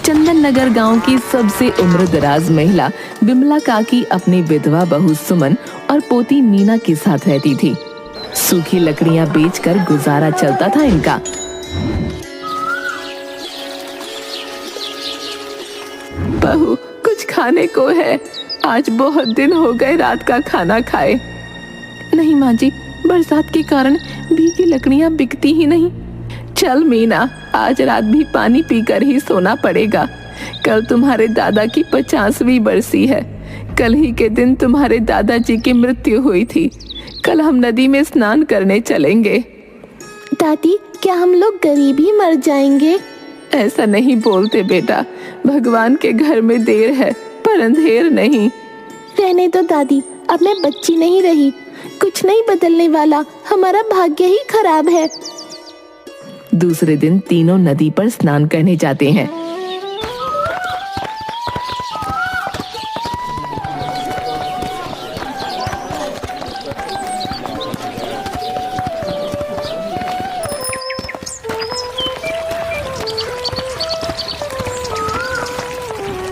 चंदन नगर गांव की सबसे उम्रदराज महिला बिमला काकी अपनी विधवा बहू सुमन और पोती मीना के साथ रहती थी। सूखी लकड़ियां बेचकर गुजारा चलता था इनका। बहू, कुछ खाने को है? आज बहुत दिन हो गए रात का खाना खाए। नहीं माँ जी, बरसात के कारण भीगी लकड़ियां बिकती ही नहीं। चल मीना, आज रात भी पानी पीकर ही सोना पड़ेगा। कल तुम्हारे दादा की 50वीं बरसी है। कल ही के दिन तुम्हारे दादाजी की मृत्यु हुई थी। कल हम नदी में स्नान करने चलेंगे। दादी, क्या हम लोग गरीब ही मर जाएंगे? ऐसा नहीं बोलते बेटा, भगवान के घर में देर है पर अंधेर नहीं। रहने दो दादी, अब मैं बच्ची नहीं रही। कुछ नहीं बदलने वाला, हमारा भाग्य ही खराब है। दूसरे दिन तीनों नदी पर स्नान करने जाते हैं।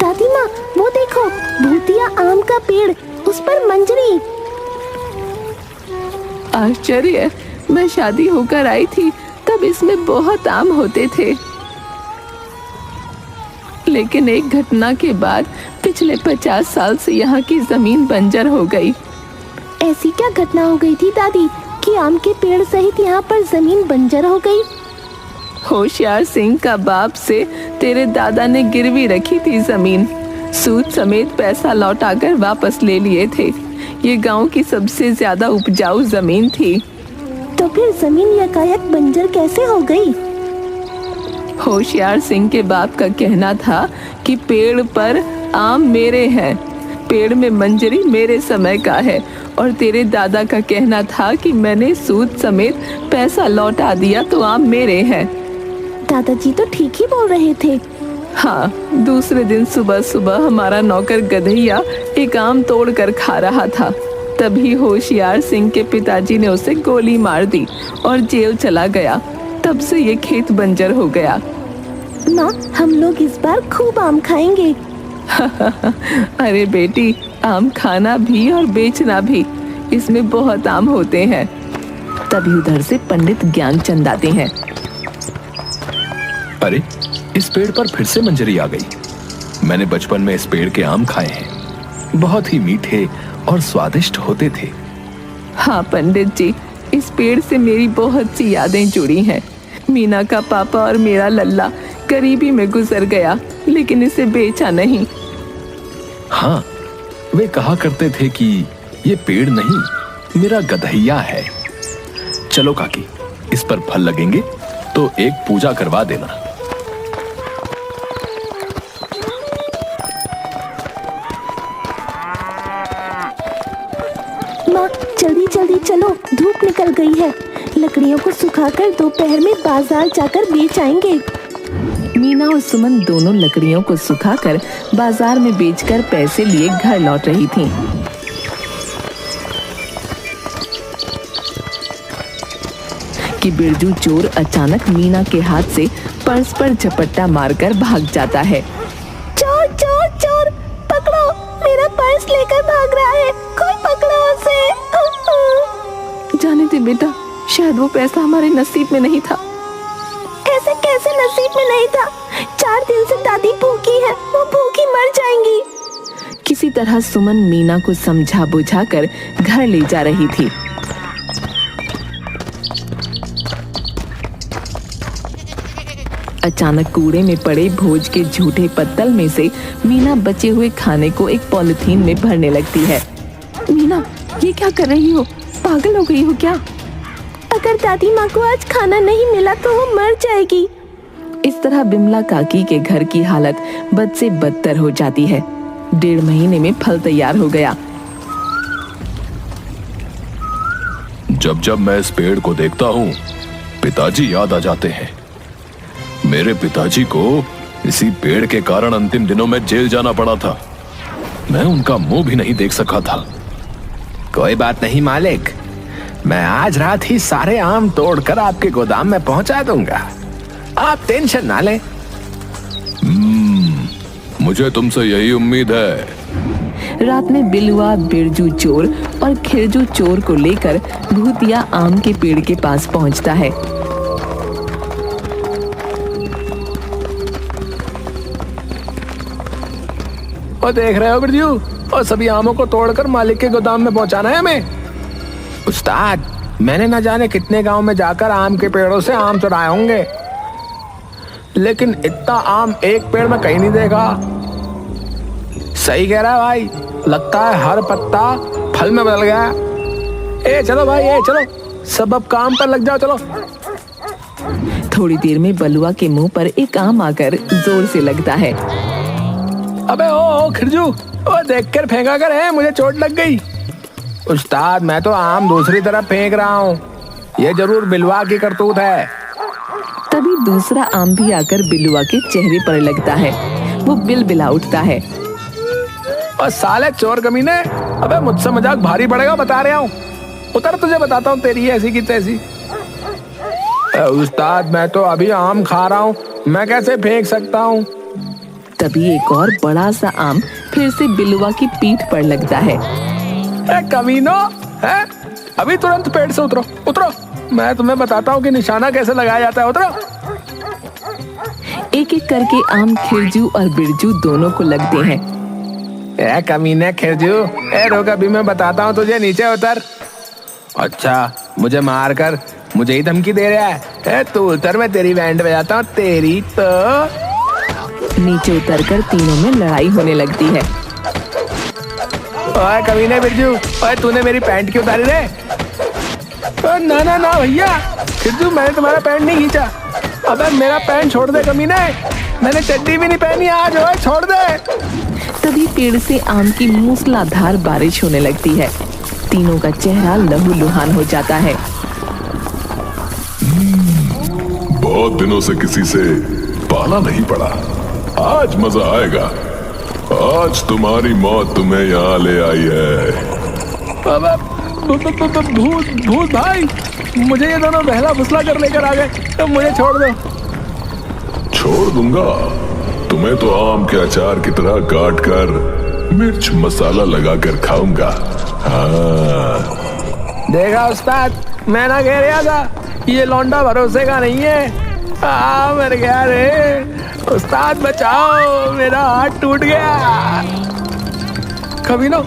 दादी माँ, वो देखो, भूतिया आम का पेड़, उस पर मंजरी। आश्चर्य, मैं शादी होकर आई थी तब इसमें बहुत आम होते थे, लेकिन एक घटना के बाद पिछले 50 साल से यहाँ की जमीन बंजर हो गई। ऐसी क्या घटना हो गई थी दादी कि आम के पेड़ सहित यहाँ पर जमीन बंजर हो गई? होशियार सिंह का बाप से तेरे दादा ने गिरवी रखी थी जमीन। सूद समेत पैसा लौटाकर वापस ले लिए थे। ये गांव की सबसे ज्यादा उपजाऊ जमीन थी। तो फिर जमीन यकायक बंजर कैसे हो गई? होशियार सिंह के बाप का कहना था कि पेड़ पर आम मेरे हैं, पेड़ में मंजरी मेरे समय का है, और तेरे दादा का कहना था कि मैंने सूद समेत पैसा लौटा दिया तो आम मेरे हैं। दादाजी तो ठीक ही बोल रहे थे। हाँ, दूसरे दिन सुबह सुबह हमारा नौकर गधैया एक आम तोड़ कर खा रहा था। तभी होशियार सिंह के पिताजी ने उसे गोली मार दी और जेल चला गया। तब से ये खेत बंजर हो गया। माँ, हम लोग इस बार खूब आम खाएंगे। अरे बेटी, आम खाना भी और बेचना भी, इसमें बहुत आम होते हैं। तभी उधर से पंडित ज्ञानचंद आते हैं। अरे, इस पेड़ पर फिर से मंजरी आ गई। मैंने बचपन में इस पेड़ के आम खाए हैं, बहुत ही मीठे और स्वादिष्ट होते थे। हाँ पंडित जी, इस पेड़ से मेरी बहुत सी यादें जुड़ी हैं। मीना का पापा और मेरा लल्ला गरीबी में गुजर गया, लेकिन इसे बेचा नहीं। हाँ, वे कहा करते थे कि ये पेड़ नहीं, मेरा गधैया है। चलो काकी, इस पर फल लगेंगे तो एक पूजा करवा देना। माँ, जल्दी जल्दी चलो, धूप निकल गई है। लकड़ियों को सुखाकर दोपहर में बाजार जाकर बेच आएंगे। मीना और सुमन दोनों लकड़ियों को सुखाकर बाजार में बेचकर पैसे लिए घर लौट रही थीं। कि बिरजू चोर अचानक मीना के हाथ से पर्स पर झपट्टा मारकर भाग जाता है। चोर चोर चोर, पकड़ो, मेरा पर्स लेकर भाग रहा है, कोई पकड़ो उसे। जाने दे बेटा, शायद वो पैसा हमारे नसीब में नहीं था। ऐसे कैसे नसीब में नहीं था? 4 दिन से दादी भूखी है, वो भूखी मर जाएंगी। किसी तरह सुमन मीना को समझा बुझाकर घर ले जा रही थी। अचानक कूड़े में पड़े भोज के झूठे पत्तल में से मीना बचे हुए खाने को एक पॉलिथीन में भरने लगती है। मीना, ये क्या कर रही हो? पागल हो गई हो क्या? अगर दादी माँ को आज खाना नहीं मिला तो वो मर जाएगी। इस तरह बिमला काकी के घर की हालत बद से बदतर हो जाती है। 1.5 महीने में फल तैयार हो गया। जब जब मैं इस पेड़ को देखता हूँ, पिताजी याद आ जाते हैं। मेरे पिताजी को इसी पेड़ के कारण अंतिम दिनों में जेल जाना पड़ा था। मैं उनका मुंह भी नहीं देख सका था। कोई बात नहीं मालिक, मैं आज रात ही सारे आम तोड़कर आपके गोदाम में पहुंचा दूंगा, आप टेंशन ना लें। मुझे तुमसे यही उम्मीद है। रात में बिलुआ बिरजू चोर और खिरजू चोर को लेकर भूतिया आम के पेड़ के पास पहुंचता है। और देख रहे हो बिरजू, और सभी आमों को तोड़कर मालिक के गोदाम में पहुंचाना है हमें। उस्ताद, मैंने न जाने कितने गांव में जाकर आम के पेड़ों से आम चुराए होंगे, लेकिन इतना आम एक पेड़ में कहीं नहीं देखा। सही कह रहा है भाई, लगता है हर पत्ता फल में बदल गया। ए चलो भाई, ए चलो, सब अब काम पर लग जाओ, चलो। थोड़ी देर में बलुआ के मुंह पर एक आम आकर जोर से लगता है। अबे ओ खिरजू, ओ देखकर फेंका कर, है मुझे चोट लग गई। उस्ताद, मैं तो आम दूसरी तरफ फेंक रहा हूँ, ये जरूर बिलवा की करतूत है। तभी दूसरा आम भी आकर बिलुआ के चेहरे पर लगता है। वो बिलबिला उठता है। और साले चोर कमीने, अबे मुझसे मजाक भारी पड़ेगा, बता रहा हूँ। उतर, तुझे बताता हूँ तेरी ऐसी की तैसी। उस्ताद, मैं तो अभी आम खा रहा हूँ, मैं कैसे फेंक सकता हूँ। तभी एक और बड़ा सा आम फिर से बिलुआ की पीठ पर लगता है। कमीनो, है अभी तुरंत पेड़ से उतरो, उतरो, मैं तुम्हें बताता हूँ कि निशाना कैसे लगाया जाता है, उतरो। एक एक करके आम खिरजू और बिरजू दोनों को लगते हैं। ए कमीने खिरजू, ए रुक, अभी मैं बताता हूँ तुझे, नीचे उतर। अच्छा, मुझे मार कर मुझे ही धमकी दे रहा है? ए तू उतर, मैं तेरी बैंड बजाता हूँ, तेरी तो। नीचे उतरकर तीनों में लड़ाई होने लगती है। ओए कमीने बिरजू, ओए तूने मेरी पैंट क्यों उतारी रे? ना ना ना भैया, खिरजू, मैंने तुम्हारा पैंट नहीं खींचा। अबे मेरा पैंट छोड़ दे कमीने, मैंने चड्डी भी नहीं पहनी आज, ओए छोड़ दे। तभी पेड़ से आम की मूसलाधार बारिश होने लगती है। तीनों का चेहरा लहूलुहान हो जाता है। बहुत दिनों से किसी से पाला नहीं पड़ा, आज मजा आएगा। आज तुम्हारी मौत तुम्हें यहाँ ले आई है। भूत भूत भाई, मुझे ये दोनों बहला फुसला कर लेकर आ गए, तो मुझे छोड़ दो। छोड़ दूंगा, तुम्हें तो आम के अचार की तरह काट कर मिर्च मसाला लगाकर खाऊंगा। हाँ। देखा उस्ताद, मैं ना कह रहा था ये लौंडा भरोसे का नहीं है। मर गया रे उस्ताद, बचाओ, मेरा हाथ टूट गया। कभी ना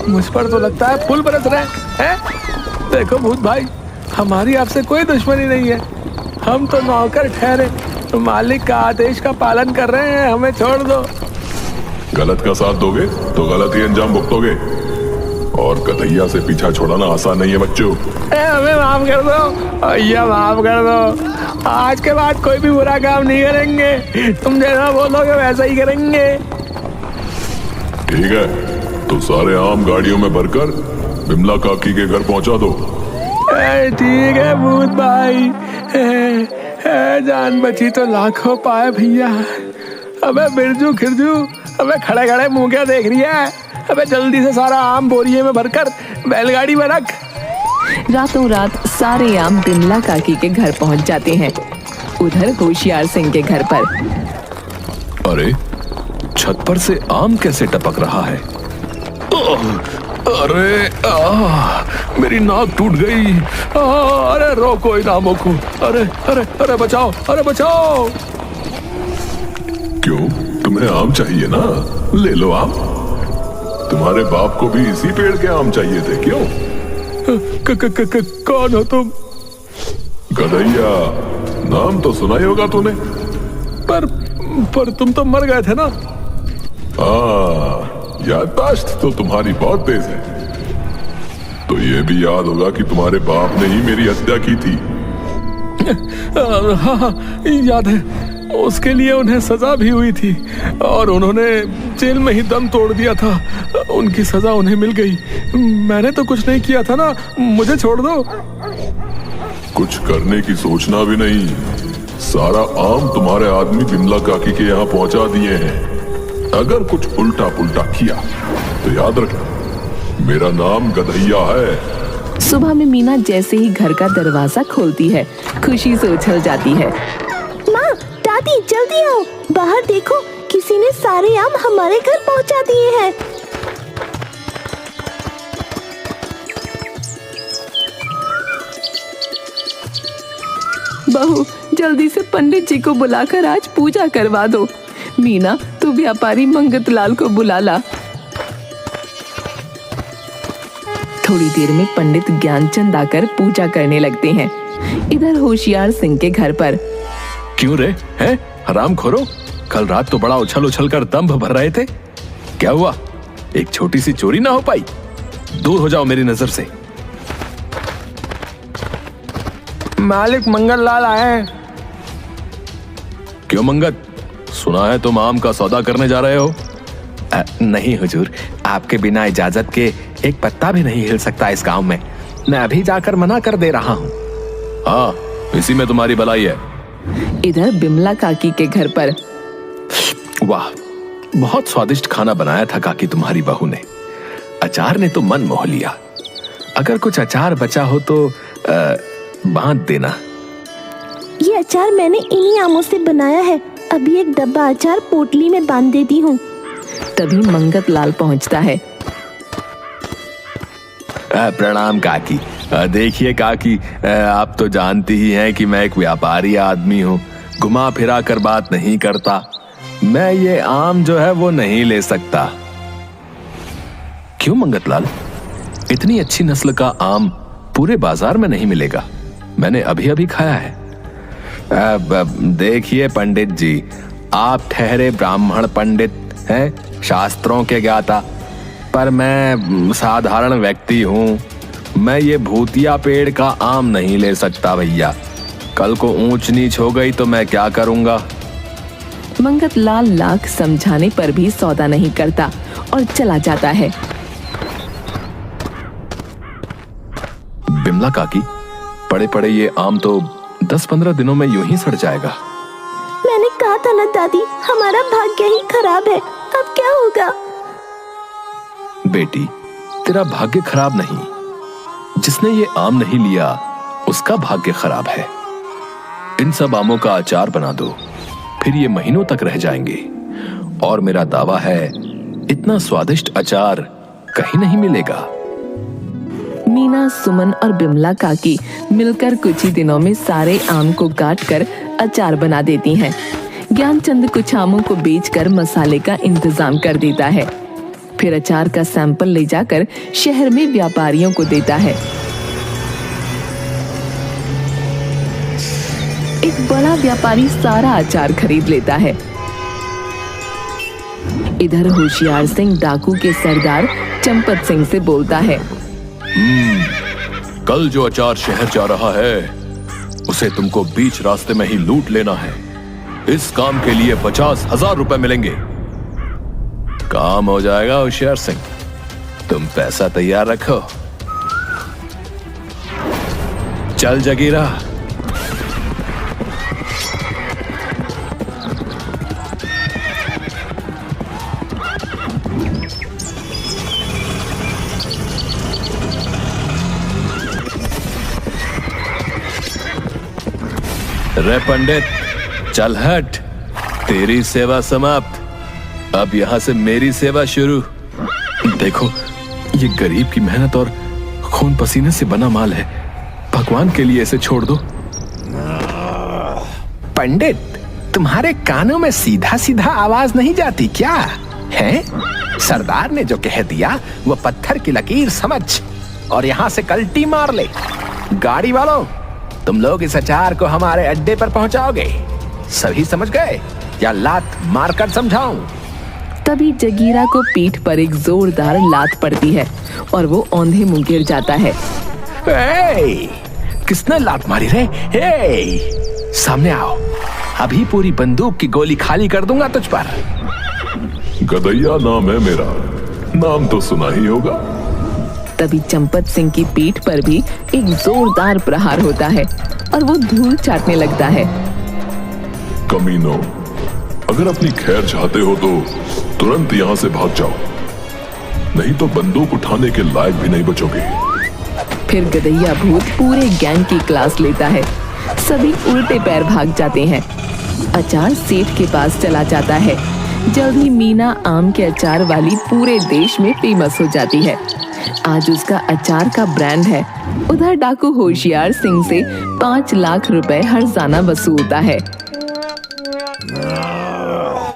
मुझ पर तो लगता है फूल बरस रहे हैं। देखो भूत भाई, हमारी आपसे कोई दुश्मनी नहीं है, हम तो नौकर ठहरे, तो मालिक का आदेश का पालन कर रहे हैं, हमें छोड़ दो। गलत का साथ दोगे तो गलत ही अंजाम भुगतोगे, और कन्हैया से पीछा छुड़ाना आसान नहीं है बच्चों। हमें माफ कर दो भैया, माफ कर दो, आज के बाद कोई भी बुरा काम नहीं करेंगे, तुम जैसा बोलोगे वैसा ही करेंगे। ठीक है, तो सारे आम गाड़ियों में भरकर बिमला काकी के घर पहुंचा दो। ठीक है भूत भाई, जान बची तो लाखों पाए भैया। अबे बिरजू खिरजू, अबे खड़े खड़े मुंह क्या देख रही है? अबे जल्दी से सारा आम बोरिये में भरकर बैलगाड़ी में रख। रातों रात सारे आम बिमला काकी के घर पहुंच जाते हैं। उधर होशियार सिंह के घर पर। अरे, छत पर से आम कैसे टपक रहा है? अरे मेरी नाक टूट गई। अरे रोको इन आमों को, अरे अरे अरे बचाओ, अरे बचाओ। क्यों, तुम्हें आम चाहिए ना? ले लो आम। तुम्हारे बाप को भी इसी पेड़ के आम चाहिए थे, क्यों? कौन हो तुम? गधैया, नाम तो सुना ही होगा तूने। पर तुम तो मर गए थे ना? याददाश्त तो तुम्हारी बहुत तेज है। तो ये भी याद होगा कि तुम्हारे बाप ने ही मेरी हत्या की थी। हाँ, याद है। उसके लिए उन्हें सजा भी हुई थी और उन्होंने जेल में ही दम तोड़ दिया था। उनकी सजा उन्हें मिल गई। मैंने तो कुछ नहीं किया था ना, मुझे छोड़ दो। कुछ करने की सोचना भी नहीं, सारा आम तुम्हारे आदमी बिमला काकी के यहाँ पहुंचा दिए हैं। अगर कुछ उल्टा पुल्टा किया तो याद रखना, मेरा नाम गधैया है। सुबह में मीना जैसे ही घर का दरवाजा खोलती है, खुशी से उछल जाती है। माँ, दादी, जल्दी आओ, बाहर देखो किसी ने सारे आम हमारे घर पहुंचा दिए हैं। बहू, जल्दी से पंडित जी को बुलाकर आज पूजा करवा दो। मीना, तू व्यापारी मंगतलाल को बुला ला। थोड़ी देर में पंडित ज्ञानचंद आकर पूजा करने लगते हैं। इधर होशियार सिंह के घर पर। क्यों रे, हैं? हरामखोरो, कल रात तो बड़ा उछल उछल कर दंभ भर रहे थे। क्या हुआ? एक छोटी सी चोरी ना हो पाई? दूर हो जाओ मेरी नजर से। मालिक मंगललाल आए हैं। क्यों मंगत, सुना है तुम आम का सौदा करने जा रहे हो? नहीं हुजूर, आपके बिना इजाजत के एक पत्ता भी नहीं हिल सकता इस गांव में। मैं अभी जाकर मना कर दे रहा हूँ। हाँ, इसी में तुम्हारी भलाई है। इधर बिमला काकी के घर पर। वाह, बहुत स्वादिष्ट खाना बनाया था काकी तुम्हारी बहू ने। अचार ने तो मन मोह लिया। अगर कुछ अचार बचा हो तो बांध देना। ये अचार मैंने इन्हीं आमों से बनाया है। अभी एक डब्बा अचार पोटली में बांध देती हूँ। तभी मंगतलाल पहुंचता है। प्रणाम काकी। देखिए काकी, आप तो जानती ही हैं कि मैं एक व्यापारी आदमी हूँ, घुमा फिरा कर बात नहीं करता। मैं ये आम जो है वो नहीं ले सकता। क्यों मंगतलाल? इतनी अच्छी नस्ल का आम पूरे बाजार में नहीं मिलेगा। मैंने अभी अभी खाया है। देखिए पंडित जी, आप ठहरे ब्राह्मण पंडित हैं, शास्त्रों के ज्ञाता, पर मैं साधारण व्यक्ति हूँ। मैं ये भूतिया पेड़ का आम नहीं ले सकता भैया। कल को ऊंच नीच हो गई तो मैं क्या करूँगा? मंगतलाल लाख समझाने पर भी सौदा नहीं करता और चला जाता है। बिमला काकी, पड़े पड़े ये आम तो 10-15 दिनों में यूं ही सड़ जाएगा। मैंने कहा था ना दादी, हमारा भाग्य ही खराब है। अब क्या होगा? बेटी, तेरा भाग्य खराब नहीं, जिसने ये आम नहीं लिया उसका भाग्य खराब है। इन सब आमों का अचार बना दो, फिर ये महीनों तक रह जाएंगे। और मेरा दावा है, इतना स्वादिष्ट अचार कहीं नहीं मिलेगा। मीना, सुमन और बिमला काकी मिलकर कुछ ही दिनों में सारे आम को काट कर अचार बना देती हैं। ज्ञानचंद कुछ आमों को बेचकर मसाले का इंतजाम कर देता है। फिर अचार का सैंपल ले जाकर शहर में व्यापारियों को देता है। एक बड़ा व्यापारी सारा अचार खरीद लेता है। इधर होशियार सिंह डाकू के सरदार चंपत सिंह से बोलता है। कल जो अचार शहर जा रहा है उसे तुमको बीच रास्ते में ही लूट लेना है। इस काम के लिए 50,000 रुपए मिलेंगे। काम हो जाएगा होशियार सिंह, तुम पैसा तैयार रखो। चल जगीरा। रे पंडित, चल हट, तेरी सेवा समाप्त। अब यहां से मेरी सेवा शुरू। देखो, ये गरीब की मेहनत और खून पसीने से बना माल है। भगवान के लिए इसे छोड़ दो। पंडित, तुम्हारे कानों में सीधा सीधा आवाज नहीं जाती क्या है? सरदार ने जो कह दिया वो पत्थर की लकीर समझ और यहाँ से कल्टी मार ले। गाड़ी वालों, तुम लोग इस अचार को हमारे अड्डे पर पहुंचाओगे? सभी समझ गए या लात मारकर समझाऊं? तभी जगीरा को पीठ पर एक जोरदार लात पड़ती है और वो औंधे मुंह गिर जाता है। किसने लात मारी रे? सामने आओ, अभी पूरी बंदूक की गोली खाली कर दूंगा तुझ पर। गदैया नाम है मेरा, नाम तो सुना ही होगा। तभी चंपत सिंह की पीठ पर भी एक जोरदार प्रहार होता है और वो धूल चाटने लगता है। कमीनो, अगर अपनी खैर चाहते हो तो तुरंत यहाँ से भाग जाओ, नहीं तो बंदूक उठाने के लायक भी नहीं बचोगे। फिर गदैया भूत पूरे गैंग की क्लास लेता है। सभी उल्टे पैर भाग जाते हैं। अचार सेठ के पास चला जाता है। जल्द ही मीना आम के अचार वाली पूरे देश में फेमस हो जाती है। आज उसका अचार का ब्रांड है। उधर डाकू होशियार सिंह से 5 लाख रुपए हर्जाना वसूलता है।